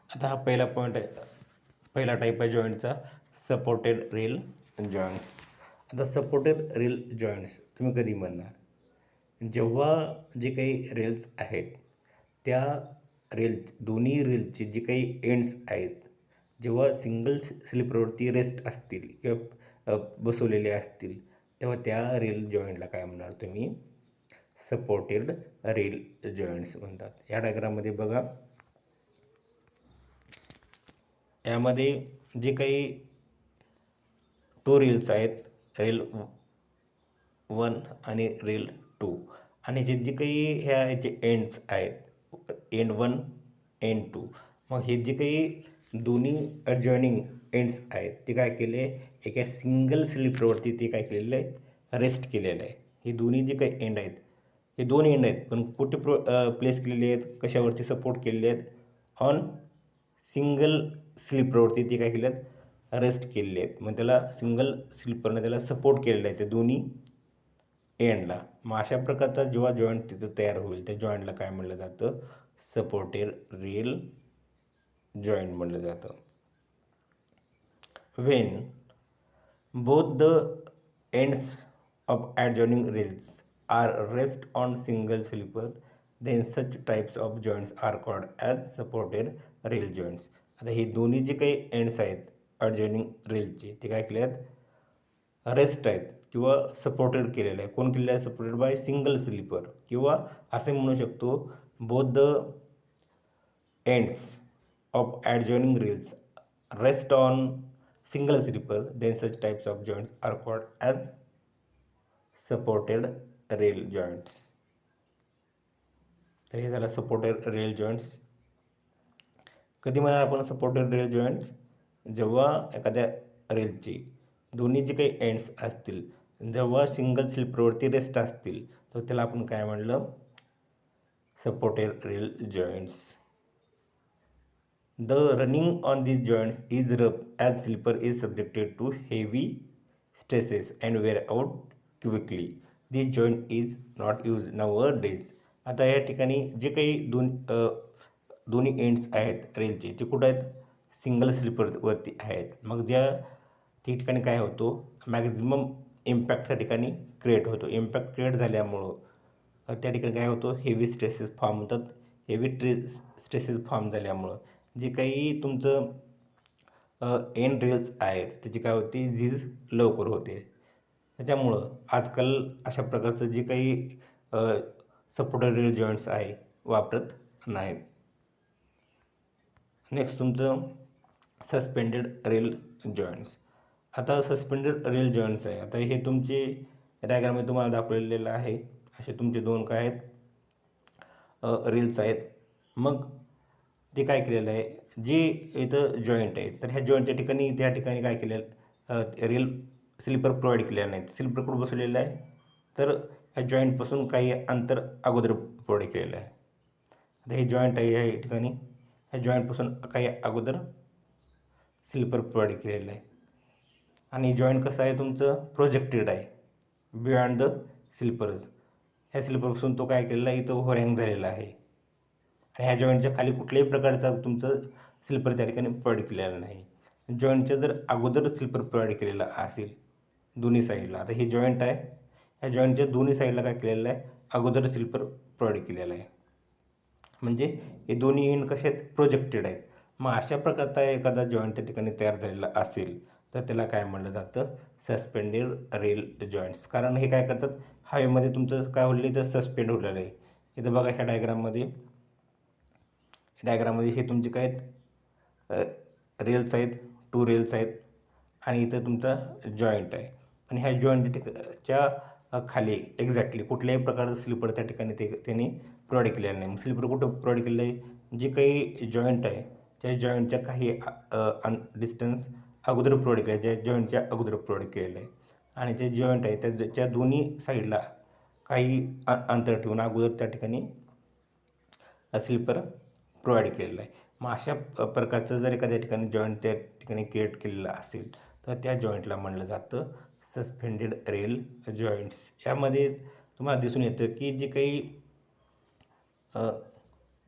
आता हा पहिला पॉईंट आहे, पहिला टाईप आहे जॉईंटचा सपोर्टेड रेल जॉईंट्स. आता सपोर्टेड रेल जॉईंट्स तुम्ही कधी म्हणणार, जेव्हा जे काही रेल्स आहेत त्या दोन्ही रेलचे जे काही एंड्स आहेत जेव्हा सिंगल स्लीपरवरती रेस्ट असतील किंवा बसवलेले असतील तेव्हा त्या रेल जॉईंटला काय म्हणणार तुम्ही, सपोर्टेड रेल जॉईंट्स म्हणतात. या डायग्राममध्ये बघा, यामध्ये जे काही टू रेल्स आहेत, रेल 1 आणि रेल 2, आणि जे काही ह्या याचे एंड्स आहेत, एंड 1 एंड 2, मग हे जे काही दोन्ही ॲडजॉइनिंग एंड्स आहेत ते काय केले, एका सिंगल स्लीपरवरती ते काय केलेलं आहे, रेस्ट केलेलं आहे. हे दोन्ही जे काही एंड आहेत, हे दोन एंड आहेत पण कुठे प्लेस केलेले आहेत, कशावरती सपोर्ट केलेले आहेत, ऑन सिंगल स्लीपरवरती ते काय केले आहेत, रेस्ट केलेले आहेत. मग त्याला सिंगल स्लीपरने त्याला सपोर्ट केलेलं आहे ते दोन्ही एंडला. मग अशा प्रकारचा जेव्हा जॉईंट तिथं तयार होईल त्या जॉईंटला काय म्हटलं जातं, सपोर्टेड रेल जॉईंट म्हटलं जातं. Wien both the ends of adjoining rails are rest on single sleeper, then such types of joints are called as supported rail joints. आता हे दोन्ही जे काही एंड्स आहेत ॲडजॉइनिंग रेलचे ते काय केले आहेत, रेस्ट आहेत किंवा सपोर्टेड केलेलं आहे. कोण केलेलं आहे, सपोर्टेड बाय सिंगल स्लीपर, किंवा असे म्हणू शकतो both the ends of adjoining rails rest on single sleeper, then such types of joints are called as supported rail joints. तर हे झालं सपोर्टेड रेल जॉईंट्स. कधी म्हणणार आपण सपोर्टेड रेल जॉईंट्स, जेव्हा एखाद्या रेलचे दोन्ही जे काही एंड्स असतील जेव्हा सिंगल स्लीपरवरती रेस्ट असतील तर त्याला आपण काय म्हणलं, supported rail joints. The running on these joints is rough as sleeper is subjected to heavy stresses and wear out quickly. This joint is not used nowadays. आता या ठिकाणी जे काही दोन्ही एंड्स आहेत रेलचे ते कुठं आहेत, सिंगल स्लीपरवरती आहेत. मग त्या ठिकाणी काय होतो, मॅक्झिमम इम्पॅक्ट त्या ठिकाणी क्रिएट होतो. इम्पॅक्ट क्रिएट झाल्यामुळं त्या ठिकाणी काय होतं, हेवी स्ट्रेसेस फॉर्म होतात. हेवी स्ट्रेसेस फॉर्म झाल्यामुळं जे काही तुमचं एंड रेल्स आहेत त्याची काय होती, झीज लवकर होते. त्याच्यामुळं आजकाल अशा प्रकारचं जे काही सपोर्टेड रेल जॉईंट्स आहे वापरत नाहीत. नेक्स्ट तुमचं सस्पेंडेड रेल जॉईंट्स. आता सस्पेंडेड रेल जॉईंट्स आहे, आता हे तुमचे डायग्राममध्ये तुम्हाला दाखवलेलं आहे. असे तुमचे दोन काय आहेत, रेल्स आहेत. मग ते काय केलेलं आहे, जे इथं जॉईंट आहे तर ह्या जॉईंटच्या ठिकाणी त्या ठिकाणी काय केलेलं, रेल स्लीपर प्रोव्हाइड केलेलं नाही. स्लीपर कुठं बसवलेलं आहे, तर ह्या जॉईंटपासून काही अंतर अगोदर प्रोव्हाइड केलेलं आहे. आता हे जॉईंट आहे, या ठिकाणी ह्या जॉईंटपासून काही अगोदर स्लीपर प्रोव्हाइड केलेलं आहे. आणि जॉईंट कसं आहे तुमचं, प्रोजेक्टेड आहे बियॉन्ड द स्लीपर्स. ह्या स्लीपरपासून तो काय केलेला आहे, इथं ओव्हरहँग झालेला आहे. ह्या जॉईंटच्या खाली कुठल्याही प्रकारचा तुमचं स्लीपर त्या ठिकाणी प्रोव्हाइड केलेला नाही. जॉईंटच्या जर अगोदर स्लीपर प्रोव्हाइड केलेला असेल दोन्ही साईडला, आता हे जॉईंट आहे, ह्या जॉईंटच्या दोन्ही साईडला काय केलेलं आहे, अगोदर स्लीपर प्रोव्हाइड केलेला आहे. म्हणजे हे दोन्ही एंड कसे आहेत, प्रोजेक्टेड आहेत. मग अशा प्रकारचा एखादा जॉईंट त्या ठिकाणी तयार झालेला असेल तर त्याला काय म्हटलं जातं, सस्पेंडेड रेल जॉईंट्स. कारण हे काय करतात, हवेमध्ये तुमचं काय होलेलं तर सस्पेंड होलेलं आहे. इथं बघा ह्या डायग्राममध्ये हे तुमचे काय आहेत, रेल्स आहेत, टू रेल्स आहेत आणि इथं तुमचा जॉईंट आहे. आणि ह्या जॉईंटच्या खाली एक्झॅक्टली कुठल्याही प्रकारचं स्लीपर त्या ठिकाणी त्यांनी प्रोव्हाइड केलेलं नाही. स्लीपर कुठं प्रोव्हाइड केलेलं आहे, जे काही जॉईंट आहे त्या जॉईंटच्या काही डिस्टन्स अगोदर प्रोव्हाइड केलं आहे, ज्या जॉईंटच्या अगोदर प्रोव्हाइड केलेलं आहे. आणि जे जॉईंट आहे त्याच्या दोन्ही साईडला काही अंतर ठेवून अगोदर त्या ठिकाणी स्लीपर प्रोव्हाइड केलेलं आहे. मग अशा प्रकारचं जर एखाद्या ठिकाणी जॉईंट त्या ठिकाणी क्रिएट केलेलं असेल तर त्या जॉईंटला म्हणलं जातं सस्पेंडेड रेल जॉईंट्स. यामध्ये तुम्हाला दिसून येतं की जे काही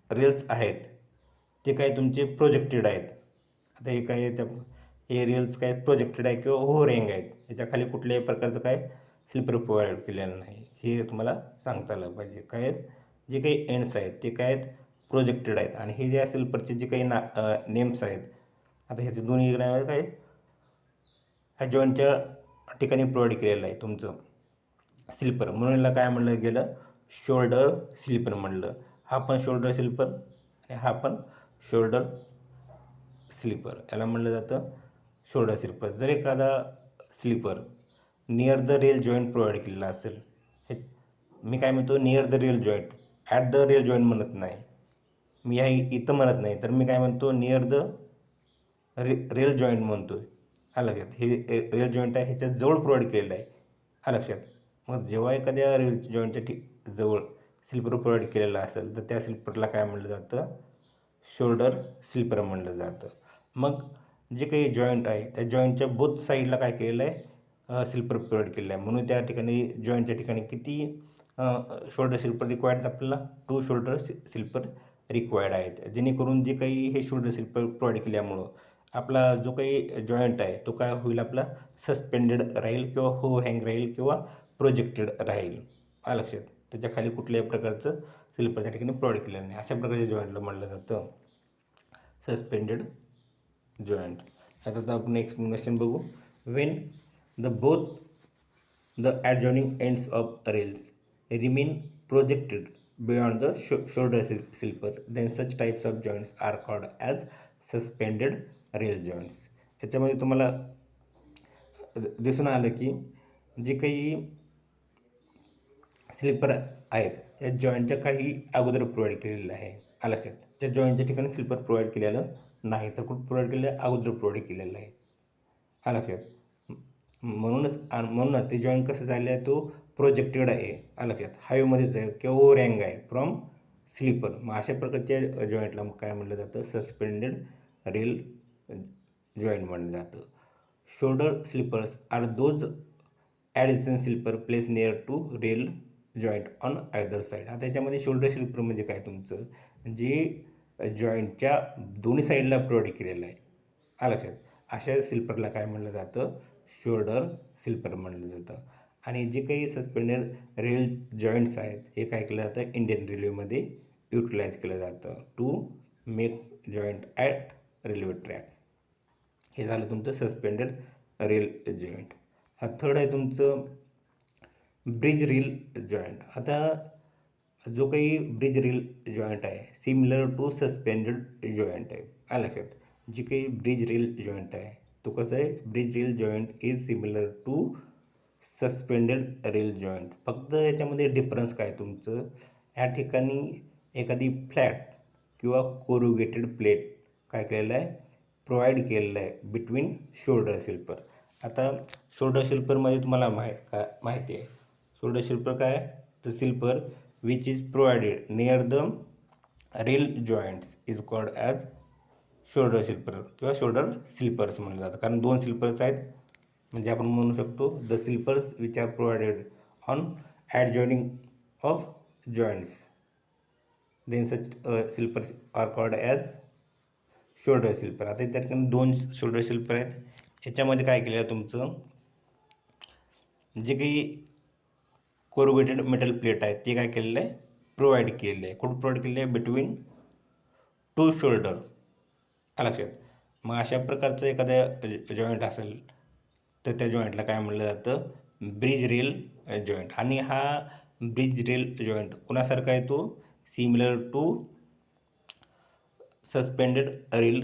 रेल्स आहेत ते काय तुमचे प्रोजेक्टेड आहेत. आता हे काय याच्या हे रेल्स काय प्रोजेक्टेड आहे किंवा ओव्हरहँग आहेत. याच्या खाली कुठल्याही प्रकारचं काय स्लीपर प्रोव्हाइड केलेलं नाही, हे तुम्हाला सांगता आलं पाहिजे. काय आहेत जे काही एंड्स आहेत ते काय आहेत प्रोजेक्टेड आहेत. आणि हे जे स्लीपरचे जे काही नेम्स आहेत, आता ह्याचे दोन्ही नाव काय ह्या जॉईंटच्या ठिकाणी प्रोव्हाइड केलेलं आहे तुमचं स्लीपर, म्हणून याला काय म्हणलं गेलं शोल्डर स्लीपर म्हणलं. हा पण शोल्डर स्लीपर आणि हा पण शोल्डर स्लीपर, याला म्हणलं जातं शोल्डर स्लीपर. जर एखादा sleeper near the rail joint provide केलेला असेल, हे मी काय म्हणतो near the rail joint, at the rail joint म्हणत नाही मी, ह्या इथं म्हणत नाही, तर मी काय म्हणतो नियर द रेल जॉईंट म्हणतो आहे. हा लक्षात, हे रेल जॉईंट आहे ह्याच्या जवळ प्रोव्हाइड केलेलं आहे. हा लक्षात. मग जेव्हा एखाद्या रेल जॉईंटच्या जवळ स्लीपर प्रोव्हाइड केलेला असेल तर त्या स्लीपरला काय म्हणलं जातं शोल्डर स्लीपर म्हणलं जातं. मग जे काही जॉईंट आहे त्या जॉईंटच्या बोथ साईडला काय केलेलं आहे स्लीपर प्रोव्हाइड केलेलं आहे, म्हणून त्या ठिकाणी जॉईंटच्या ठिकाणी किती शोल्डर स्लीपर रिक्वायर्ड आपल्याला 2 शोल्डर स्लीपर रिक्वायर्ड आहेत. जेणेकरून जे काही हे शोल्डर स्लीपर प्रोव्हाइड केल्यामुळं आपला जो काही जॉईंट आहे तो काय होईल आपला सस्पेंडेड राहील किंवा ओव्हरहँग राहील किंवा प्रोजेक्टेड राहील. लक्षात, त्याच्या खाली कुठल्याही प्रकारचं स्लीपर त्या ठिकाणी प्रोव्हाइड केलेलं नाही. अशा प्रकारच्या जॉईंटला म्हटलं जातं सस्पेंडेड जॉईंट. आता आपण एक्सप्लेनेशन बघू. When the both the adjoining ends of rails remain projected beyond the shoulder sleeper then such types of joints are called as suspended rail joints. याच्यामध्ये तुम्हाला दिसून आलं की जे काही स्लीपर आहेत त्या जॉईंटच्या काही अगोदर प्रोव्हाइड केलेलं आहे. लक्षात, त्या जॉईंटच्या ठिकाणी स्लीपर प्रोव्हाइड केलेलं नाही, तर कुठं प्रोव्हाइड केलेलं आहे अगोदर प्रोव्हाइड केलेलं आहे. लक्षात, म्हणूनच ते जॉईंट कसं झालं आहे तो प्रोजेक्टेड आहे. लक्षात, हायवेमध्येच आहे किंवा ओव्हरहँग आहे फ्रॉम स्लीपर. मग अशा प्रकारच्या जॉईंटला काय म्हटलं जातं सस्पेंडेड रेल जॉईंट म्हणलं जातं. Shoulder sleepers are those addition sleeper place near to rail joint on either side. आता त्याच्यामध्ये शोल्डर स्लीपर म्हणजे काय तुमचं जे जॉईंटच्या दोन्ही साईडला प्रोव्हाइड केलेलं आहे. लक्षात, अशा स्लीपरला काय म्हणलं जातं शोल्डर स्लीपर म्हणलं जातं. आणि जे काही सस्पेंडेड रेल जॉईंट्स आहेत हे काय केलं जातं इंडियन रेल्वेमध्ये युटिलाइज केलं जातं to make joint at railway track. हे झालं तुमचं सस्पेंडेड रेल जॉईंट. हा थर्ड आहे तुमचं ब्रिज रेल जॉईंट. आता जो काही ब्रिज रेल जॉईंट आहे सिमिलर टू सस्पेंडेड जॉईंट आहे. लक्षात, जी काही ब्रिज रेल जॉईंट आहे तो कसं आहे bridge rail joint is similar to suspended rail joint. फक्त याच्यामध्ये डिफरन्स काय तुमचं या ठिकाणी एखादी फ्लॅट किंवा कोरुगेटेड प्लेट काय केलेलं आहे प्रोव्हाइड केलेलं आहे बिटवीन शोल्डर स्लीपर. आता शोल्डर स्लीपरमध्ये तुम्हाला माहिती आहे शोल्डर स्लीपर काय the sleeper which is provided near the rail joints is called as shoulder sleeper किंवा शोल्डर स्लीपर्स म्हणलं जातं. कारण 2 स्लीपर्स आहेत, म्हणजे आपण म्हणू शकतो the sleepers which are provided on adjoining of joints then such sleepers are called as shoulder sleeper. आता त्या ठिकाणी 2 शोल्डर स्लीपर आहेत. ह्याच्यामध्ये काय केलेलं आहे तुमचं जे काही कोरुगेटेड मेटल प्लेट आहे ते काय केलेलं आहे प्रोव्हाइड केलेलं आहे. कुठं प्रोव्हाइड केलेलं आहे बिटवीन 2 शोल्डर. लक्षात, मग अशा प्रकारचं एखाद्या जॉईंट असेल तर त्या जॉईंटला काय म्हणलं जातं ब्रिज रेल जॉईंट. आणि हा ब्रिज रेल जॉईंट कुणासारखा आहे तो similar to suspended rail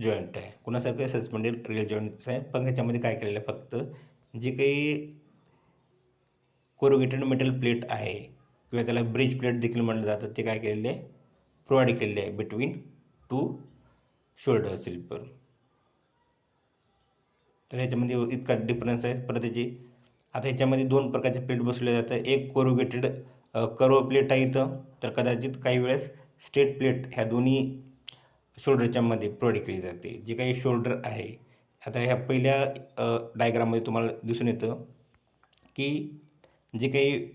joint आहे. कुणासारखं सस्पेंडेड रेल जॉईंट्स आहे, पण ह्याच्यामध्ये काय केलेलं आहे फक्त जे काही कोरुगेटेड मेटल प्लेट आहे किंवा त्याला ब्रिज प्लेट देखील म्हणलं जातं ते काय केलेले आहे प्रोव्हाइड केलेले आहे बिटवीन 2 शोल्डर स्लीपर. तर ह्याच्यामध्ये इतका डिफरन्स आहे. परत त्याची आता ह्याच्यामध्ये 2 प्रकारचे प्लेट बसवले जातं. एक कोरुगेटेड कर्व प्लेट आहे इथं, तर कदाचित काही वेळेस स्ट्रेट प्लेट ह्या दोन्ही शोल्डरच्या मध्ये प्रोव्हाइड केली जाते. जे काही शोल्डर आहे आता ह्या पहिल्या डायग्राममध्ये तुम्हाला दिसून येतं की जे काही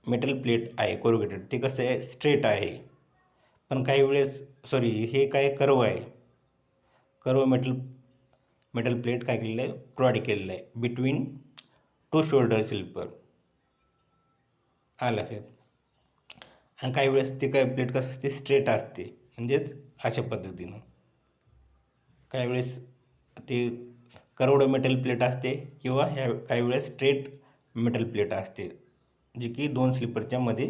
मेटल प्लेट आहे कोरुगेटेड ते कसं आहे स्ट्रेट आहे, पण काही वेळेस सॉरी, हे काय कर्व आहे, कर्व मेटल प्लेट काय केलेलं आहे, प्रोव्हाइड केलेलं आहे बिटवीन टू शोल्डर स्लिपर. आलं लक्षात. आणि काही वेळेस ते काय प्लेट कसं असते, स्ट्रेट असते, म्हणजेच अशा पद्धतीनं. काही वेळेस ते कर्वड मेटल प्लेट असते किंवा ह्या काही वेळेस स्ट्रेट मेटल प्लेट असते, जी की दोन स्लिपरच्या मध्ये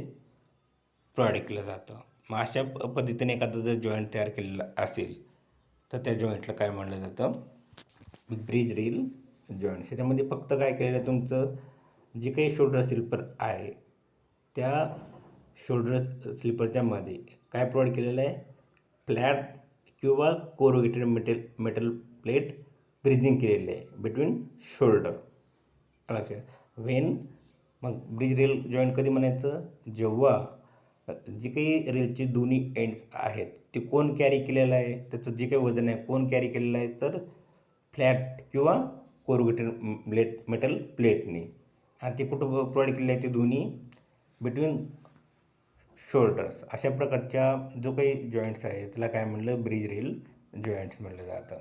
प्रोव्हाइड केलं जातं. मग अशा पद्धतीने एखादा जर जॉईंट तयार केलेला असेल तर त्या जॉईंटला काय म्हणलं जातं, ब्रिज रेल जॉईंट्स. ह्याच्यामध्ये फक्त काय केलेलं आहे, तुमचं जे काही शोल्डर स्लिपर आहे त्या शोल्डर स्लिपरच्या मध्ये काय प्रोव्हाइड केलेलं आहे, फ्लॅट किंवा कोरुगेटेड मेटल प्लेट ब्रिजिंग केलेली आहे बिटवीन शोल्डर. लक्षात. मग ब्रिज रेल जॉईंट कधी म्हणायचं, जेव्हा जी काही रेलचे दोन्ही एंड्स आहेत ते कोण कॅरी केलेलं आहे, त्याचं जे काही वजन आहे कोण कॅरी केलेलं आहे, तर फ्लॅट किंवा कोरुगेटेड मेटल प्लेटने. आणि ते कुठं प्रोव्हाइड केलेलं आहे, ते दोन्ही बिटवीन शोल्डर्स. अशा प्रकारच्या जो काही जॉईंट्स आहे त्याला काय म्हणलं, ब्रिज रेल जॉईंट्स म्हणलं जातं.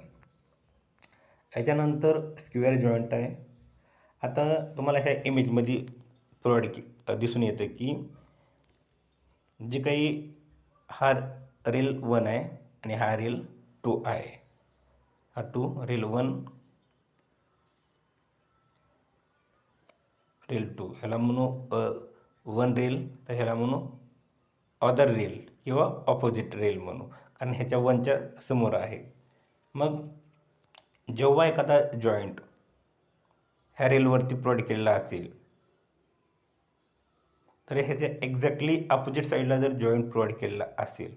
याच्यानंतर स्क्वेअर जॉईंट आहे. आता तुम्हाला ह्या इमेजमध्ये दिसून येतं की जे काही हा रेल 1 आहे आणि हा रेल 2 आहे. हा 2 रेल 1 रेल 2 ह्याला म्हणू 1 रेल, तर ह्याला म्हणू अदर रेल किंवा ऑपोजिट रेल म्हणू, कारण ह्याच्या 1च्या समोर आहे. मग जेव्हा एखादा जॉईंट ह्या रेलवरती प्रोव्हाइड केलेला असेल, तर ह्याच्या एक्झॅक्टली अपोजिट साईडला जर जॉईंट प्रोव्हाइड केलेला असेल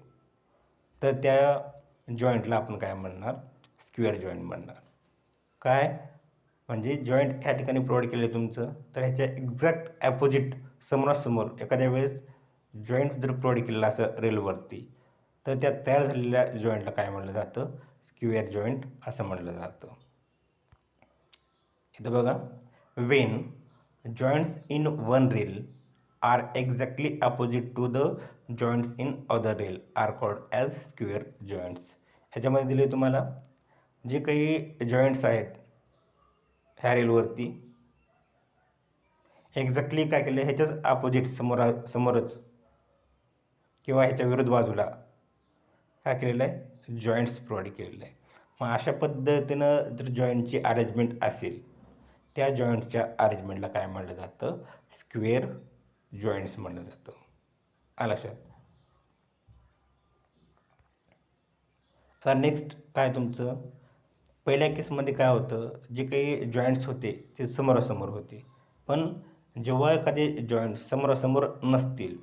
तर त्या जॉईंटला आपण काय म्हणणार, स्क्वेअर जॉईंट म्हणणार. काय म्हणजे जॉईंट ह्या ठिकाणी प्रोव्हाइड केलं आहे तुमचं, तर ह्याच्या एक्झॅक्ट ॲपोजिट समोरासमोर एखाद्या वेळेस जॉईंट जर प्रोव्हाइड केलेला असं रेलवरती, तर त्या तयार झालेल्या जॉईंटला काय म्हटलं जातं, स्क्वेअर जॉईंट असं म्हटलं जातं. इथं बघा, when joints in one rail are exactly opposite to the joints in other rail are called as square joints. ह्याच्यामध्ये दिले तुम्हाला जे काही जॉईंट्स आहेत ह्या रेलवरती एक्झॅक्टली काय केलं, ह्याच्याच अपोजिट समोरच किंवा ह्याच्या विरुद्ध बाजूला काय केलेलं आहे, जॉईंट्स प्रोव्हाइड केलेलं आहे. मग अशा पद्धतीनं जर जॉईंटची अरेंजमेंट असेल, त्या जॉईंटच्या अरेंजमेंटला काय म्हटलं जातं, स्क्वेअर जॉईंट्स म्हटलं जातं. आलं लक्षात. आता नेक्स्ट काय तुमचं, पहिल्या केसमध्ये काय होतं, जे काही जॉईंट्स होते ते समोरासमोर होते, पण जेव्हा एखादे जॉईंट समोरासमोर नसतील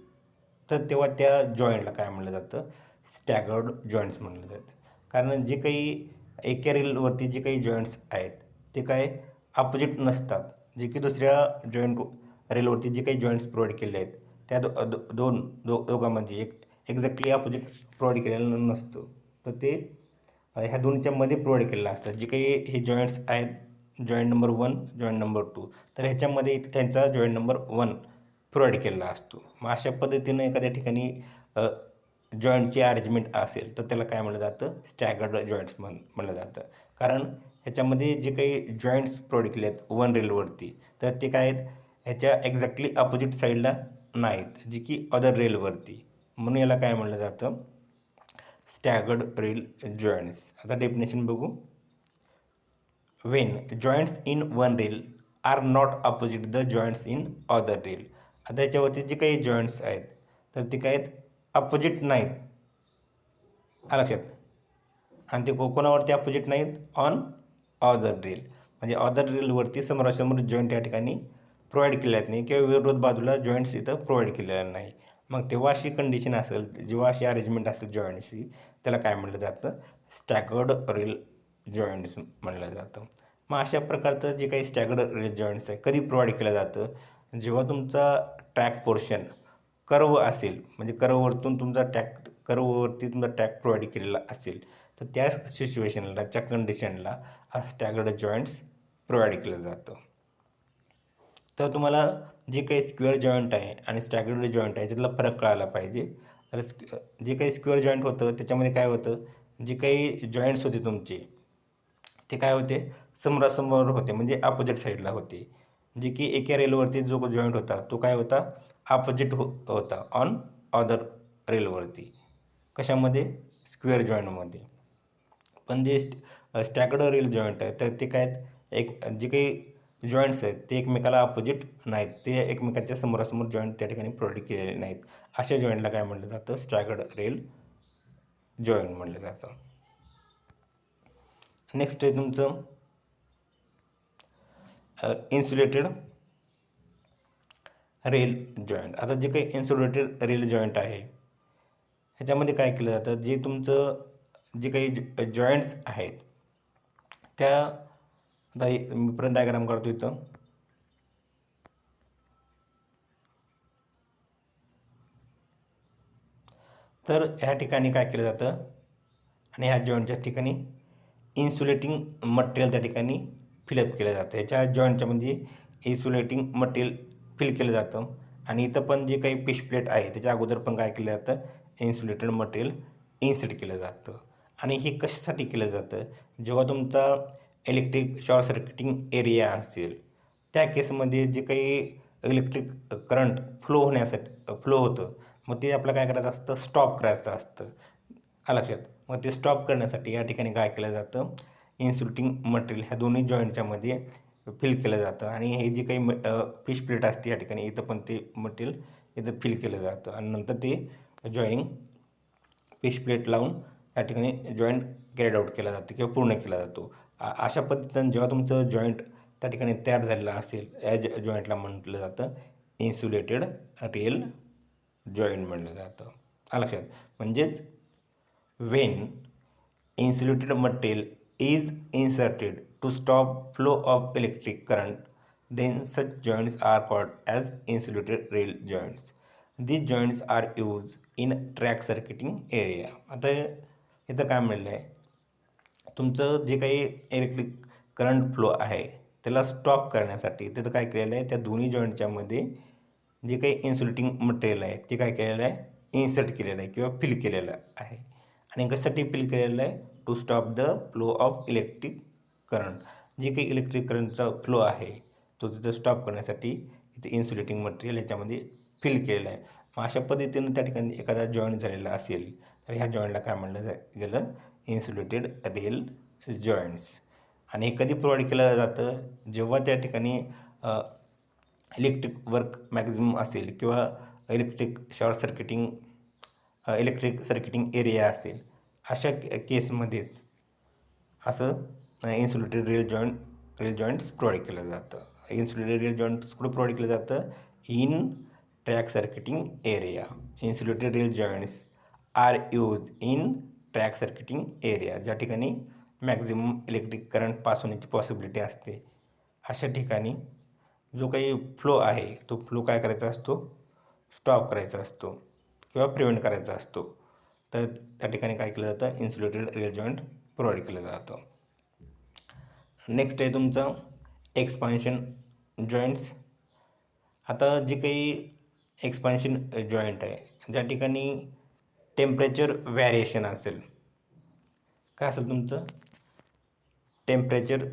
तर तेव्हा त्या जॉईंटला काय म्हटलं जातं, स्टॅगर्ड जॉईंट्स म्हटलं जातं. कारण जे काही एका रेलवरती जे काही जॉईंट्स आहेत ते काय अपोजिट नसतात, जे की दुसऱ्या रेलवरती जे काही जॉईंट्स प्रोव्हाइड केले आहेत त्या दोघांमध्ये एक्झॅक्टली अपोजिट प्रोव्हाइड केलेलं नसतं, तर ते ह्या दोन्हीच्या मध्ये प्रोव्हाइड केलेलं असतं. जे काही हे जॉईंट्स आहेत, जॉईंट नंबर 1, जॉईंट नंबर 2, तर ह्याच्यामध्ये ह्यांचा जॉईंट नंबर 1 प्रोव्हाइड केलेला असतो. मग अशा पद्धतीनं एखाद्या ठिकाणी जॉईंटची अरेंजमेंट असेल तर त्याला काय म्हटलं जातं, स्टॅगर्ड जॉईंट्स म्हटलं जातं. कारण ह्याच्यामध्ये जे काही जॉईंट्स प्रोव्हाइड केले आहेत 1 रेलवरती, तर ते काय आहेत, ह्याच्या एक्झॅक्टली अपोजिट साईडला नाहीत, जी की अदर रेलवरती, म्हणून याला काय म्हटलं जातं, स्टॅगर्ड रेल जॉईंट्स. आता डेफिनेशन बघू. When joints in one rail are not opposite the joints in other rail. आता याच्यावरती जे काही जॉईंट्स आहेत तर ते काय आहेत, अपोजिट नाहीत. लक्षात. आणि ते कोणावरती अपोजिट नाहीत, ऑन अदर रेल, म्हणजे अदर रेलवरती समोरासमोर जॉईंट या ठिकाणी प्रोव्हाइड केलेल्या नाही किंवा विरोध बाजूला जॉईंट्स इथं प्रोव्हाइड केलेल्या नाही. मग तेव्हा अशी कंडिशन असेल, जेव्हा अशी अरेंजमेंट असेल जॉईंट्सची, त्याला काय म्हटलं जातं, स्टॅगर्ड रेल जॉईंट्स म्हटलं जातं. मग अशा प्रकारचं जे काही स्टॅगर्ड रेल जॉईंट्स आहे कधी प्रोव्हाइड केलं जातं, जेव्हा तुमचा ट्रॅक पोर्शन कर्व असेल, म्हणजे कर्ववरती तुमचा ट्रॅक प्रोव्हाइड केलेला असेल, तर त्या सिच्युएशनला, त्या कंडिशनला हा स्टॅगर्ड जॉईंट्स प्रोव्हाइड केलं जातं. तर तुम्हाला जे काही स्क्वेअर जॉईंट आहे आणि स्टॅगर्ड जॉईंट आहे त्यातला फरक कळायला पाहिजे. तर जे काही स्क्वेअर जॉईंट होतं त्याच्यामध्ये काय होतं, जे काही जॉईंट्स होते तुमचे ते काय होते, समोरासमोर होते, म्हणजे अपोजिट साईडला होते. जे की एका रेलवरती जो जॉईंट होता तो काय होता, अपोजिट होता ऑन अदर रेलवरती. कशामध्ये, स्क्वेअर जॉईंटमध्ये. पण जे स्टॅकर्ड रेल जॉईंट आहे तर ते काय आहेत, एक जे काही जॉईंट्स आहेत ते एकमेकाला अपोजिट नाहीत, ते एकमेकाच्या समोरासमोर जॉईंट त्या ठिकाणी प्रोव्हाइड केलेले नाहीत. अशा जॉईंटला काय म्हटलं जातं, स्टॅगर्ड रेल जॉईंट म्हटलं जातं. नेक्स्ट आहे तुमचं इन्सुलेटेड रेल जॉईंट. आता जे काही इन्सुलेटेड रेल जॉईंट आहे ह्याच्यामध्ये काय केलं जातं, जे तुमचं जे काही जॉईंट्स आहेत त्या, आता मी परत डायग्राम काढतो इथं. तर ह्या ठिकाणी काय केलं जातं, आणि ह्या जॉईंटच्या ठिकाणी इन्सुलेटिंग मटेरियल त्या ठिकाणी फिलअप केलं जातं. ह्याच्या जॉईंटच्या म्हणजे इन्सुलेटिंग मटेरियल फिल केलं जातं. आणि इथं पण जे काही फिश प्लेट आहे त्याच्या अगोदर पण काय केलं जातं, इन्सुलेटेड मटेरियल इन्सर्ट केलं जातं. आणि हे कशासाठी केलं जातं, जेव्हा तुमचा इलेक्ट्रिक शॉर्ट सर्किटिंग एरिया असेल त्या केसमध्ये जे काही इलेक्ट्रिक करंट फ्लो होतं, मग ते आपल्याला काय करायचं असतं, स्टॉप करायचं असतं. लक्षात. मग ते स्टॉप करण्यासाठी या ठिकाणी काय केलं जातं, इन्सुलेटिंग मटेरियल ह्या दोन्ही जॉईंटच्यामध्ये फिल केलं जातं. आणि हे जे काही फिश प्लेट असते या ठिकाणी इथं पण ते मटेरियल इथं फिल केलं जातं. आणि नंतर ते जॉईनिंग फिश प्लेट लावून या ठिकाणी जॉईंट कॅरीड आउट केला जातो किंवा पूर्ण केला जातो. अशा पद्धतीनं जेव्हा तुमचं जॉईंट त्या ठिकाणी तयार झालेलं असेल, या जॉईंटला म्हटलं जातं इन्सुलेटेड रेल जॉईंट म्हटलं जातं. लक्षात. म्हणजेच when insulated material is inserted to stop flow of electric current, then such joints are called as insulated rail joints. These joints are used in track circuiting area. आता इथं काय म्हणलं आहे, तुमचं जे काही इलेक्ट्रिक करंट फ्लो आहे त्याला स्टॉप करण्यासाठी तिथं काय केलेलं आहे, त्या दोन्ही जॉईंटच्या मध्ये जे काही इन्सुलेटिंग मटेरियल आहे ते काय केलेलं आहे, इन्सर्ट केलेलं आहे किंवा फिल केलेलं आहे. आणि कशासाठी फिल केलेलं आहे, to stop the flow of electric current. जे काही इलेक्ट्रिक करंटचा फ्लो आहे तो तिथं स्टॉप करण्यासाठी इथे इन्सुलेटिंग मटेरियल याच्यामध्ये फिल केलेलं आहे. मग अशा पद्धतीनं त्या ठिकाणी एखादा जॉईंट झालेला असेल तर ह्या जॉईंटला काय म्हणलं गेलं, इन्सुलेटेड रेल जॉईंट्स. आणि हे कधी प्रोव्हाइड केलं जातं, जेव्हा त्या ठिकाणी इलेक्ट्रिक वर्क मॅक्झिमम असेल किंवा इलेक्ट्रिक सर्किटिंग एरिया असेल, अशा केसमध्येच असं इन्सुलेटेड रेल जॉईंट्स प्रोव्हाइड केलं जातं. इन्सुलेटेड रेल जॉईंट्स कुठं प्रोव्हाइड केलं जातं, in track circuiting area. Insulated rail joints are use in track circuiting area, ज्या ठिकाणी मॅक्झिमम इलेक्ट्रिक करंट पास होण्याची पॉसिबिलिटी असते. अशा ठिकाणी जो काही फ्लो आहे तो फ्लो काय करायचा असतो, स्टॉप करायचा असतो किंवा प्रिव्हेंट करायचा असतो. तर त्या ठिकाणी काय केलं जातं, इन्सुलेटेड रेल जॉईंट प्रोव्हाइड केलं जातं. नेक्स्ट आहे तुमचं एक्सपान्शन जॉईंट्स. आता जे काही एक्सपान्शन जॉईंट आहे ज्या ठिकाणी टेम्परेचर व्हॅरिएशन असेल, काय असेल तुमचं, टेम्परेचर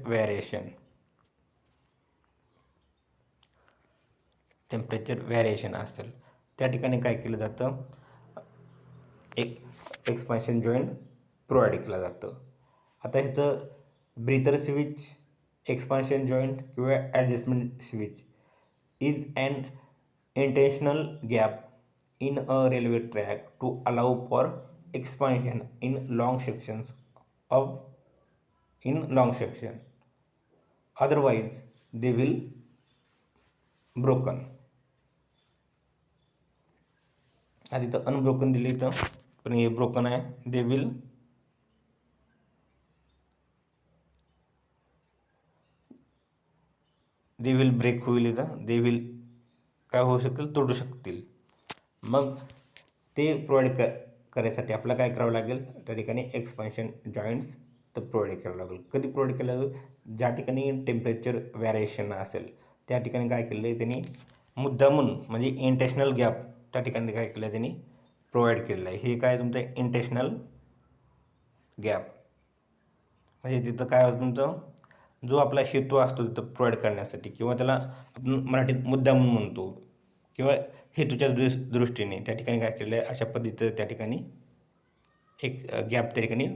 व्हॅरिएशन असेल, त्या ठिकाणी काय केलं जातं, एक एक्सपान्शन जॉईंट प्रोव्हाइड केलं जातं. आता ह्याचं ब्रीथर स्विच, एक्सपान्शन जॉईंट किंवा adjustment switch is an intentional gap in a railway track to allow for expansion in long section, otherwise they will broken. आता इथं अनब्रोकन दिले इथं, पण हे ब्रोकन आहे, दे विल ब्रेक होईल, इथं दे विल काय होऊ शकतील, तुटू शकतील. मग ते प्रोव्हाइड करायसाठी आपल्याला काय करावं लागेल, त्या ठिकाणी एक्सपान्शन जॉईंट्स तर प्रोव्हाइड करावं लागेल. कधी प्रोव्हाइड केलं लागेल, ज्या ठिकाणी टेम्परेचर व्हॅरिएशन असेल त्या ठिकाणी काय केलं आहे त्यांनी मुद्दामून, म्हणजे इंटेन्शनल गॅप त्या ठिकाणी काय केलं त्यांनी प्रोव्हाइड केलेलं आहे. हे काय तुमचं इंटेन्शनल गॅप. म्हणजे तिथं काय होतं तुमचं, जो आपला हेतू असतो तिथं प्रोव्हाइड करण्यासाठी, किंवा त्याला आपण मराठीत मुद्दा म्हणून म्हणतो, किंवा हेतूच्या दृष्टीने त्या ठिकाणी काय केलेलं आहे, अशा पद्धतीचं त्या ठिकाणी एक गॅप त्या ठिकाणी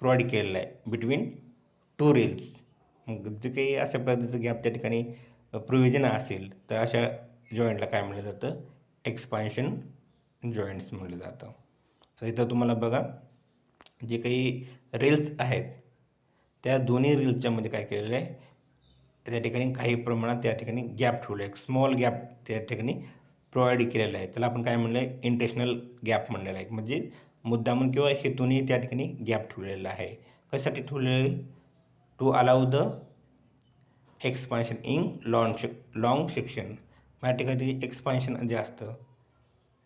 प्रोव्हाइड केलेला आहे बिटवीन टू रील्स. मग जे काही अशा पद्धतीचं गॅप त्या ठिकाणी प्रोव्हिजन असेल तर अशा जॉईंटला काय म्हटलं जातं, एक्सपान्शन जॉईंट्स म्हटलं जातं. आता इथं तुम्हाला बघा, जे काही रील्स आहेत त्या दोन्ही रील्सच्या मध्ये काय केलेलं आहे, त्या ठिकाणी काही प्रमाणात त्या ठिकाणी गॅप ठेवलं आहे, एक स्मॉल गॅप त्या ठिकाणी प्रोव्हाइड केलेला आहे. त्याला आपण काय म्हणलं आहे, इंटेन्शनल गॅप म्हणलेलं आहे. म्हणजे मुद्दामून किंवा हेतूने त्या ठिकाणी गॅप ठेवलेला आहे. कशासाठी ठेवलेलं आहे, to allow the expansion in long section. या ठिकाणी एक्सपान्शन जे असतं,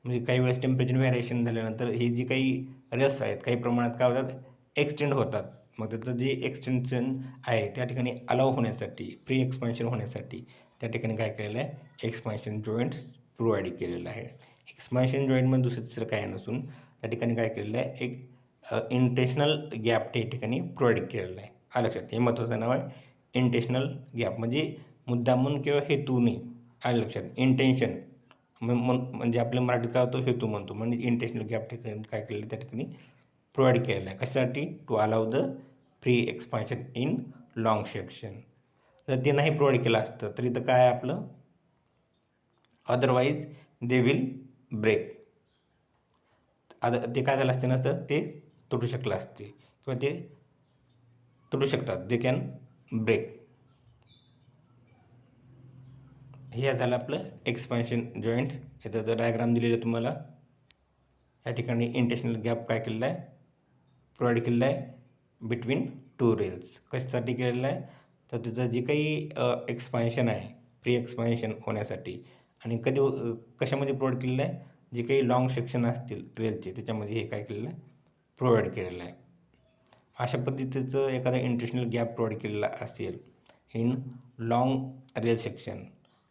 म्हणजे काही वेळेस टेम्परेचर व्हेरिएशन झाल्यानंतर ही जी काही रेल्स आहेत काही प्रमाणात काय होतात, एक्सटेंड होतात. मग त्याचं जे एक्सटेन्शन आहे त्या ठिकाणी अलाउ होण्यासाठी, प्री एक्सपान्शन होण्यासाठी त्या ठिकाणी काय केलेलं आहे, एक्सपान्शन जॉईंट्स प्रोव्हाइड केलेलं आहे. एक्सपान्शन जॉईंटमध्ये दुसरं तिसरं काय नसून त्या ठिकाणी काय केलेलं आहे, एक इंटेन्शनल गॅप त्या ठिकाणी प्रोव्हाइड केलेलं आहे. आलं लक्षात, हे महत्त्वाचं नाव आहे इंटेन्शनल गॅप. म्हणजे मुद्दामून किंवा हेतूने. आलं लक्षात, इंटेन्शन म्हणजे आपल्या मराठीत काय होतो, हेतू म्हणतो. म्हणजे इंटेन्शनल गॅप ठिकाणी काय केलेलं त्या ठिकाणी प्रोव्हाइड केलेलं आहे. कशासाठी, to allow the free expansion in long section. जर ते नाही प्रोव्हाइड केलं असतं तर इथं काय आपलं, अदरवाईज दे विल ब्रेक. आता ते काय झालं असते नसतं, ते तुटू शकलं असते किंवा ते तुटू शकतात, दे कॅन ब्रेक. हे झालं आपलं एक्सपान्शन जॉईंट्स. याचा जर डायग्राम दिलेला तुम्हाला, या ठिकाणी इंटेन्शनल गॅप काय केलेला आहे, प्रोव्हाइड केलेला आहे बिटवीन टू रेल्स. कशासाठी केलेलं आहे, तर त्याचं जे काही एक्सपान्शन आहे प्री एक्सपान्शन होण्यासाठी, आणि कशामध्ये प्रोव्हाइड केलेलं आहे, जे काही लॉंग सेक्शन असतील रेलचे त्याच्यामध्ये हे काय केलेलं आहे, प्रोव्हाइड केलेलं आहे. अशा पद्धतीचं एखादा इंटेन्शनल गॅप प्रोव्हाइड केलेला असेल इन लॉंग रेल सेक्शन,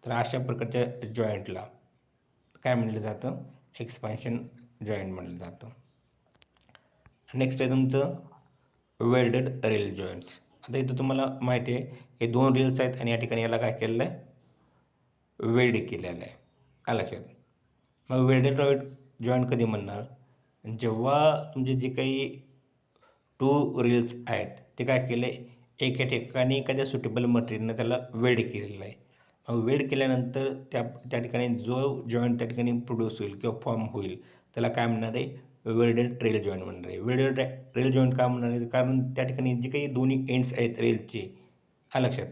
तर अशा प्रकारच्या जॉईंटला काय म्हटलं जातं, एक्सपान्शन जॉईंट म्हटलं जातं. नेक्स्ट आहे तुमचं वेल्डेड रेल जॉईंट्स. आता इथं तुम्हाला माहिती आहे हे दोन रेल्स आहेत आणि या ठिकाणी याला काय केलेलं आहे, वेल्ड केलेलं आहे. आलं लक्षात. मग वेल्डेड जॉईंट कधी म्हणणार, जेव्हा तुमचे जे काही टू रेल्स आहेत ते काय केले, एका ठिकाणी एखाद्या सुटेबल मटेरियलनं त्याला वेल्ड केलेलं आहे. मग वेल्ड केल्यानंतर त्या ठिकाणी जो जॉईंट त्या ठिकाणी प्रोड्यूस होईल किंवा फॉर्म होईल त्याला काय म्हणणार आहे, वेल्डेड रेल जॉईंट म्हणणार आहे. वेल्डेड रेल जॉईंट का म्हणणार आहे, कारण त्या ठिकाणी जे काही दोन्ही एंड्स आहेत रेलचे, हा लक्षात,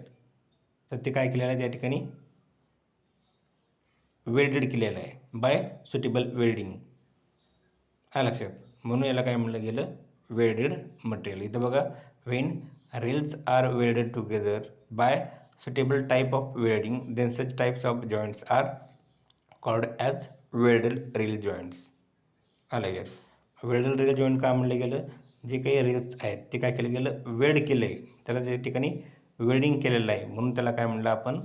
तर ते काय केलेलं आहे त्या ठिकाणी वेल्डेड केलेलं आहे बाय सुटेबल वेल्डिंग. हा लक्षात, म्हणून याला काय म्हणलं गेलं, वेल्डेड मटेरियल. इथं बघा, when rails are welded together by suitable type of welding then such types of joints are called as welded rail joints. आलं लक्षात. वेल्डेड रेल जॉईंट का म्हणलं गेलं, जे काही रेल्स आहेत ते काय केलं गेलं, वेल्ड केलं आहे, त्याला जे ठिकाणी वेल्डिंग केलेलं आहे म्हणून त्याला काय म्हणलं आपण,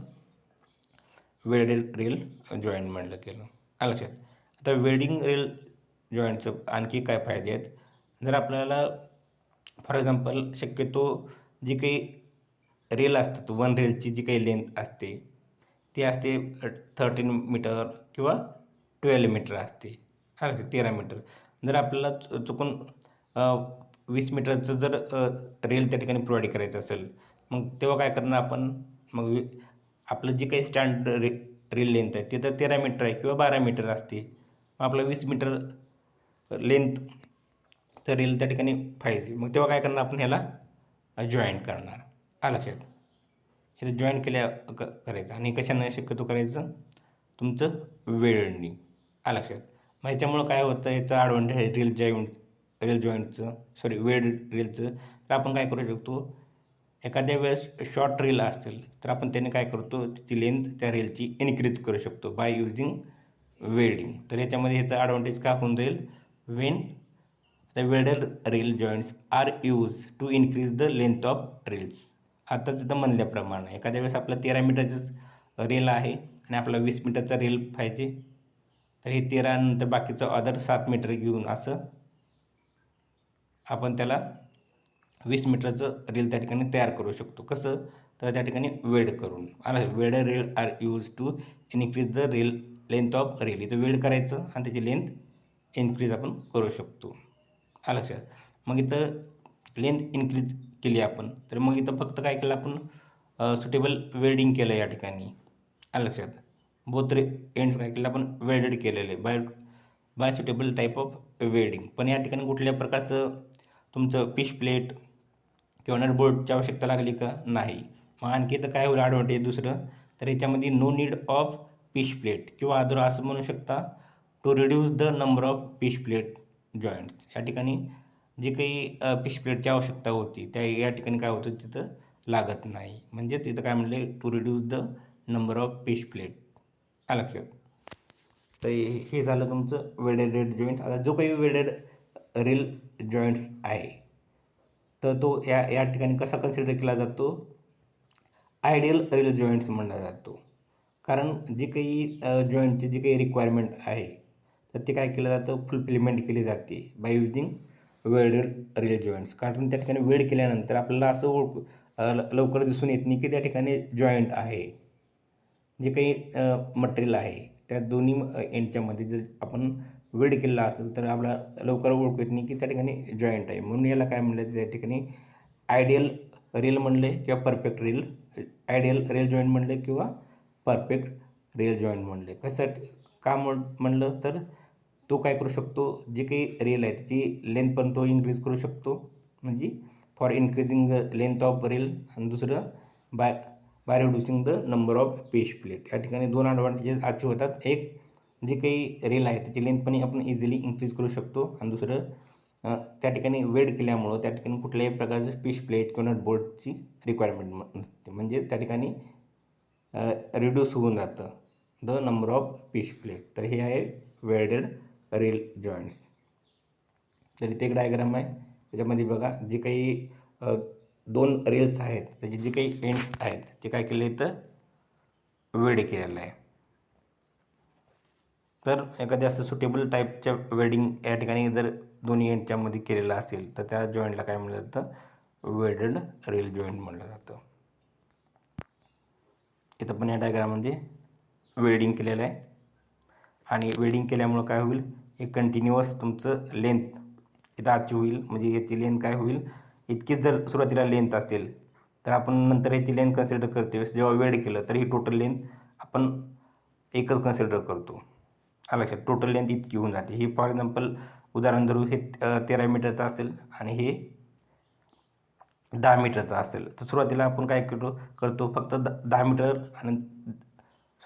वेल्डेड रेल जॉईंट म्हणलं गेलं. आलं लक्षात. आता वेल्डिंग रेल जॉईंटचं आणखी काय फायदे आहेत, जर आपल्याला फॉर एक्झाम्पल शक्यतो जी काही रेल असतात, वन रेलची जी काही लेंथ असते ती असते 13 मीटर किंवा 12 मीटर असते. हा 13 मीटर. जर आपल्याला चुकून 20 मीटरचं जर रेल त्या ठिकाणी प्रोव्हाइड करायचं असेल, मग तेव्हा काय करणार आपण, मग आपलं जे काही स्टँडर्ड रेल लेंथ आहे ते तर 13 मीटर आहे किंवा 12 मीटर असते. मग आपलं 20 मीटर लेंथ तर रेल त्या ठिकाणी पाहिजे. मग तेव्हा काय करणार आपण, ह्याला जॉईंट करणार. आलं लक्षात. हे जॉईंट करायचं आणि कशानं शक्यतो करायचं, तुमचं वेल्डनी. आलं लक्षात. मग ह्याच्यामुळं काय होतं, याचा ॲडव्हान्टेज आहे रेल जॉईंटचं, सॉरी वेल्ड रेलचं. तर आपण काय करू शकतो, एखाद्या वेळेस शॉर्ट रेल असेल तर आपण त्याने काय करतो, त्याची लेंथ त्या रेलची इन्क्रीज करू शकतो बाय युजिंग वेल्डिंग. तर याच्यामध्ये ह्याचा ॲडव्हान्टेज का होऊन जाईल, when the welded rail joints are use to increase the length of rails. आताच इथं म्हणल्याप्रमाणे एखाद्या वेळेस आपलं 13 मीटरचंच रेल आहे आणि आपला 20 मीटरचा रेल पाहिजे, तर हे 13 नंतर बाकीचं अदर 7 मीटर घेऊन असं आपण त्याला 20 मीटरचं रेल त्या ठिकाणी तयार करू शकतो. कसं? तर त्या ठिकाणी वेल्ड करून. Weld rail are use to increase the rail length of rail. इथं वेल्ड करायचं आणि त्याची लेंथ इन्क्रीज आपण करू शकतो. आलं लक्षात? मग इथं लेंथ इन्क्रीज केली आपण, तर मग इथं फक्त काय केलं आपण, सुटेबल वेल्डिंग केलं या ठिकाणी. आलं लक्षात? बोथ एंड्स काय केलं आपण, वेल्डेड केलेले bye suitable type of welding. पण या ठिकाणी कुठल्या प्रकारचं तुमचं फिश प्लेट किंवा नट बोल्टची आवश्यकता लागली का? नाही. मग आणखी तर काय होईल ॲडव्हान्टेज दुसरं, तर याच्यामध्ये no need of fish plate किंवा अदर असं म्हणू शकता to reduce the number of fish plate joints. या ठिकाणी जी काही फिश प्लेटची आवश्यकता होती त्या या ठिकाणी काय होतं तिथं लागत नाही. म्हणजेच इथं काय म्हणले, to reduce the number of fish plate. आलं लक्षात? तर हे झालं तुमचं वेल्डेड रेल जॉईंट. आता जो काही वेल्डेड रेल जॉईंट्स आहे तर तो या ठिकाणी कसा कन्सिडर केला जातो, आयडियल रेल जॉईंट्स म्हणला जातो. कारण जी काही जॉईंटची जी काही रिक्वायरमेंट आहे तर ते काय केलं जातं, फुलफिलमेंट केली जाते by using welded rail joints. कारण त्या ठिकाणी वेल्ड केल्यानंतर आपल्याला असं लवकर दिसून येत नाही की त्या ठिकाणी जॉईंट आहे. जे काही मटेरियल आहे त्या दोन्ही एंडच्यामध्ये जर आपण वेल्ड केलेला असेल तर आपल्याला लवकर ओळखू येत नाही की त्या ठिकाणी जॉईंट आहे. म्हणून याला काय म्हणलं, त्या ठिकाणी आयडियल रेल म्हणले किंवा perfect rail, ideal rail joint म्हणले किंवा परफेक्ट रेल जॉईंट म्हणले. कशासाठी का म्हणलं, तर तो काय करू शकतो, जे काही रेल आहे त्याची लेंथ पण तो इन्क्रीज करू शकतो, म्हणजे for increasing length of rail. आणि दुसरं by reducing the number of fish plate. या ठिकाणी दोन ॲडव्हान्टेजेस अचीव होतात. एक, जे काही रेल आहे त्याची लेंथ पण आपण इझिली इन्क्रीज करू शकतो. आणि दुसरं, त्या ठिकाणी वेल्ड केल्यामुळं त्या ठिकाणी कुठल्याही प्रकारचं फिश प्लेट किंवा नट बोल्टची रिक्वायरमेंट नसते. म्हणजे त्या ठिकाणी रिड्यूस होऊन जातं the number of fish plate. तर हे आहे वेल्डेड रेल जॉईंट्स. तर इथे एक डायग्राम आहे, त्याच्यामध्ये बघा जे काही दोन रेल्स आहेत त्याचे जे काही एंड्स आहेत ते काय केले तर वेल्ड केलेलं आहे. तर एखाद्या असं सुटेबल टाईपच्या वेल्डिंग या ठिकाणी जर दोन्ही एंडच्यामध्ये केलेलं असेल तर त्या जॉईंटला काय म्हणलं जातं, वेल्डेड रेल जॉईंट म्हणलं जातं. इथं पण या डायग्राममध्ये वेल्डिंग केलेलं आहे. आणि वेल्डिंग केल्यामुळं काय होईल, एक कंटिन्युअस तुमचं लेंथ इथं अचीव होईल. म्हणजे याची लेंथ काय होईल, इतकीच जर सुरुवातीला लेंथ असेल तर आपण नंतर याची लेंथ कन्सिडर करते वेळेस जेव्हा वेल्ड केलं तर ही टोटल लेंथ आपण एकच कन्सिडर करतो. आलं लक्षात? टोटल लेंथ इतकी होऊन जाते. ही फॉर एक्झाम्पल उदाहरण धरू, हे 13 मीटरचं असेल आणि हे 10 मीटरचं असेल. तर सुरुवातीला आपण काय करतो फक्त 10 मीटर आणि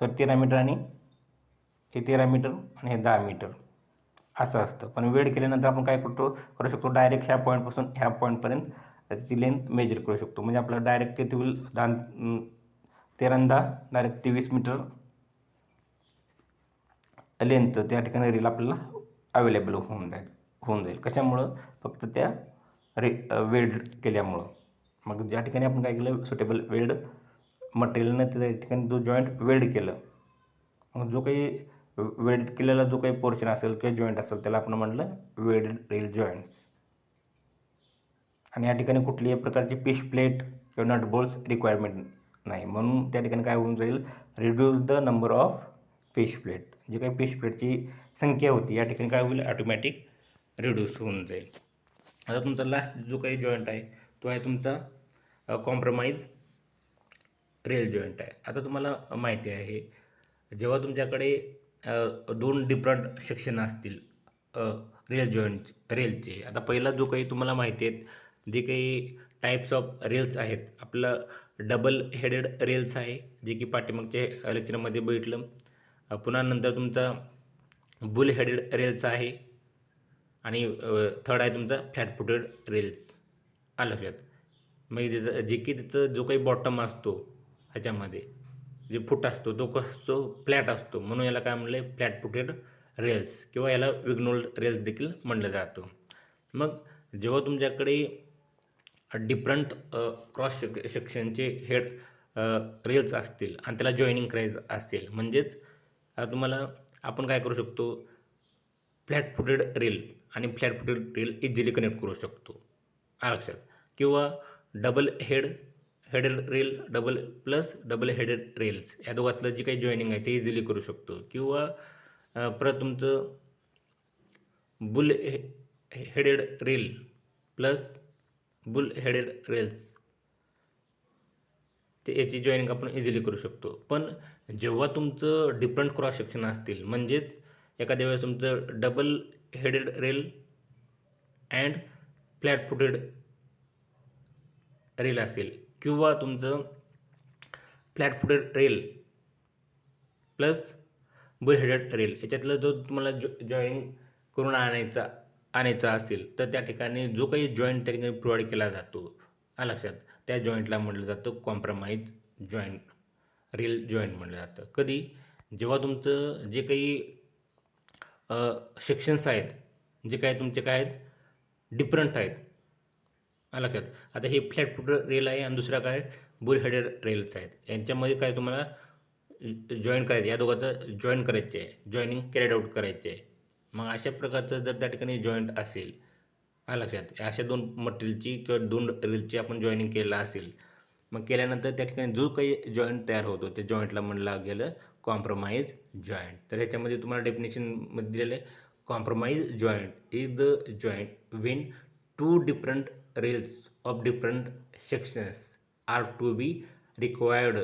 13 मीटर आणि हे 13 मीटर आणि हे 10 मीटर असं असतं. पण वेल्ड केल्यानंतर आपण काय करू शकतो, डायरेक्ट ह्या पॉईंटपासून ह्या पॉईंटपर्यंत त्याची लेंथ मेजर करू शकतो. म्हणजे आपल्याला डायरेक्ट किती होईल, 13 आणि 10 डायरेक्ट 23 मीटर लेंथचं त्या ठिकाणी रेल आपल्याला अवेलेबल होऊन जाईल. कशामुळं, फक्त त्या वेल्ड केल्यामुळं. मग ज्या ठिकाणी आपण काय केलं, सुटेबल वेल्ड मटेरियलनं त्या ठिकाणी जो जॉईंट वेल्ड केलं, मग जो काही वेल्ड केलेला जो काही पोर्शन असेल किंवा जॉईंट असेल त्याला आपण म्हटलं वेल्डेड रेल जॉईंट्स. आणि या ठिकाणी कुठल्याही प्रकारची फिश प्लेट किंवा नट बोल्ट्स रिक्वायरमेंट नाही. म्हणून त्या ठिकाणी काय होऊन जाईल, reduce the number of fish plate. जे काही फिश प्लेटची संख्या होती या ठिकाणी काय होईल, ऑटोमॅटिक रिड्यूस होऊन जाईल. आता तुमचा लास्ट जो काही जॉईंट आहे तो आहे तुमचा कॉम्प्रोमाइज रेल जॉईंट आहे. आता तुम्हाला माहिती आहे, जेव्हा तुमच्याकडे दोन डिफरंट सेक्शन असतील रेल जॉईंट रेलचे. आता पहिला जो काही तुम्हाला माहिती आहेत, जे काही टाईप्स ऑफ रेल्स आहेत, आपलं डबल हेडेड रेल्स आहे जे की पाठीमागच्या लेक्चरमध्ये बघितलं. पुन्हा नंतर तुमचा बुल हेडेड रेल्स आहे आणि थर्ड आहे तुमचा फ्लॅट फुटेड रेल्स. आलं लक्षात? म्हणजे जे की तिचं जो काही बॉटम असतो ह्याच्यामध्ये जे फूट असतो तो कसं फ्लॅट असतो, म्हणून याला काय म्हणलं, फ्लॅट फुटेड रेल्स किंवा याला विग्नोल्ड रेल्स देखील म्हणलं जातं. मग जेव्हा तुमच्याकडे डिफरंट क्रॉस सेक्शनचे हेड रेल्स असतील आणि त्याला जॉईनिंग करायचं असेल, म्हणजेच तुम्हाला आपण काय करू शकतो, फ्लॅट फुटेड रेल आणि flat footed rail easily connect करू शकतो, लक्षात. किंवा double headed rail double headed rails या दोघातलं जी काही जॉईनिंग आहे ते इझिली करू शकतो. किंवा परत तुमचं boule headed rail plus bull headed rails ते याची जॉईनिंग आपण इझिली करू शकतो. पण जेव्हा तुमचं डिफरंट क्रॉस सेक्शन असतील, म्हणजेच एखाद्या वेळेस तुमचं double headed rail and flat footed rail असेल, किंवा तुमचं flat footed rail plus bull headed rail याच्यातलं जो तुम्हाला जॉईनिंग करून आणायचा असेल, तर त्या ठिकाणी जो काही जॉईंट त्या ठिकाणी प्रोव्हाइड केला जातो, लक्षात, त्या जॉईंटला म्हटलं जातं कॉम्प्रमाइज जॉईंट, रेल जॉईंट म्हटलं जातं. कधी, जेव्हा तुमचं जे काही सेक्शन्स आहेत, जे काय तुमचे काय आहेत, डिफरंट आहेत, लक्षात. आता हे फ्लॅट फुटेड रेल आहे आणि दुसरा काय बुल हेडेड रेल्स आहेत. यांच्यामध्ये काय तुम्हाला जॉईन करायचं, या दोघांचं जॉईन करायचे आहे, जॉईनिंग कॅरिड आउट करायचे आहे. मग अशा प्रकारचं जर त्या ठिकाणी जॉईंट असेल, लक्षात, अशा दोन मटेरियलची किंवा दोन रेलची आपण जॉईनिंग केलं असेल, मग केल्यानंतर त्या ठिकाणी जो काही जॉईंट तयार होतो त्या जॉईंटला म्हणलं गेलं कॉम्प्रमाइज जॉईंट. तर ह्याच्यामध्ये तुम्हाला डेफिनेशनमध्ये दिलेलं आहे, compromise joint is the joint when two different rails of different sections are to be required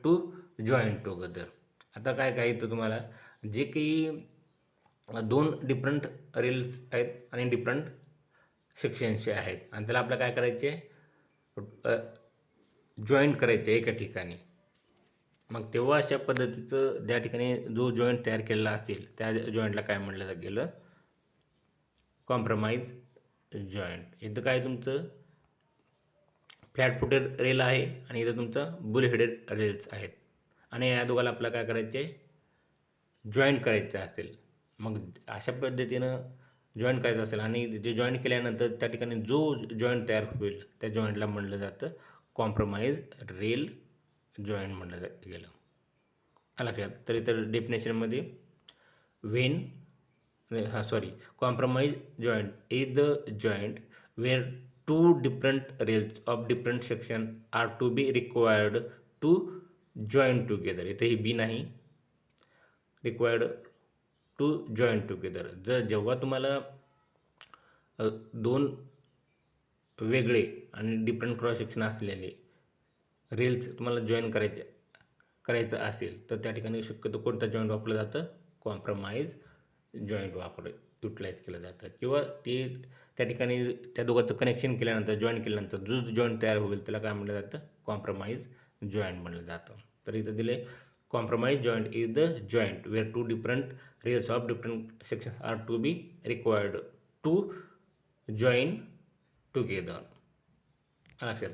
to join together. आता काय काय तर तुम्हाला जे काही दोन डिफरंट रेल्स आहेत आणि डिफरंट सेक्शन्सचे आहेत आणि त्याला आपल्याला काय करायचे, जॉईंट करायचे एका ठिकाणी. मग तेव्हा अशा पद्धतीचं त्या ठिकाणी जो जॉईंट तयार केलेला असेल त्या जॉईंटला काय म्हटलं गेलं, कॉम्प्रमाइज जॉईंट. इथं काय तुमचं फ्लॅट फुटेड रेल आहे आणि इथं तुमचं बुल हेडेड रेल्स आहेत आणि या दोघाला आपल्याला काय करायचे, जॉईंट करायचं असेल. मग अशा पद्धतीनं जॉईंट करायचं असेल आणि जे जॉईंट केल्यानंतर त्या ठिकाणी जो जॉईंट तयार होईल त्या जॉईंटला म्हटलं जातं कॉम्प्रमाइज रेल जॉईंट म्हटलं गेलं, लक्षात. तर इतर डेफिनेशनमध्ये compromise joint is the joint where two different rails of different section are to be required to join together. इथे ही बी नाही, रिक्वायर्ड टू जॉईन टुगेदर. जेव्हा तुम्हाला दोन वेगळे आणि डिफरंट क्रॉस सेक्शन असलेले रेल्स तुम्हाला जॉईन करायचं असेल, तर त्या ठिकाणी शक्यतो कोणता जॉईंट वापरलं जातं, कॉम्प्रमाइज जॉईंट युटिलाइज केलं जातं. किंवा ते त्या ठिकाणी त्या दोघांचं कनेक्शन केल्यानंतर, जॉईन केल्यानंतर जो जॉईंट तयार होईल त्याला काय म्हटलं जातं, कॉम्प्रमाइज जॉईंट म्हटलं जातं. तर इथं दिले, compromise joint is the joint where two different rails of different sections are to be required to join together, लक्षात.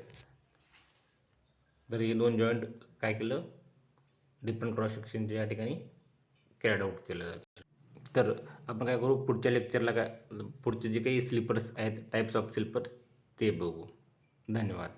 तर हे दोन जॉईंट काय केलं, डिफरंट क्रॉस सेक्शनच्या या ठिकाणी कॅरिड आउट केलं जातं. तर आपण काय करू, पुढच्या लेक्चरला पुढचे जे काही स्लीपर्स आहेत, टाईप्स ऑफ स्लीपर, ते बघू. धन्यवाद.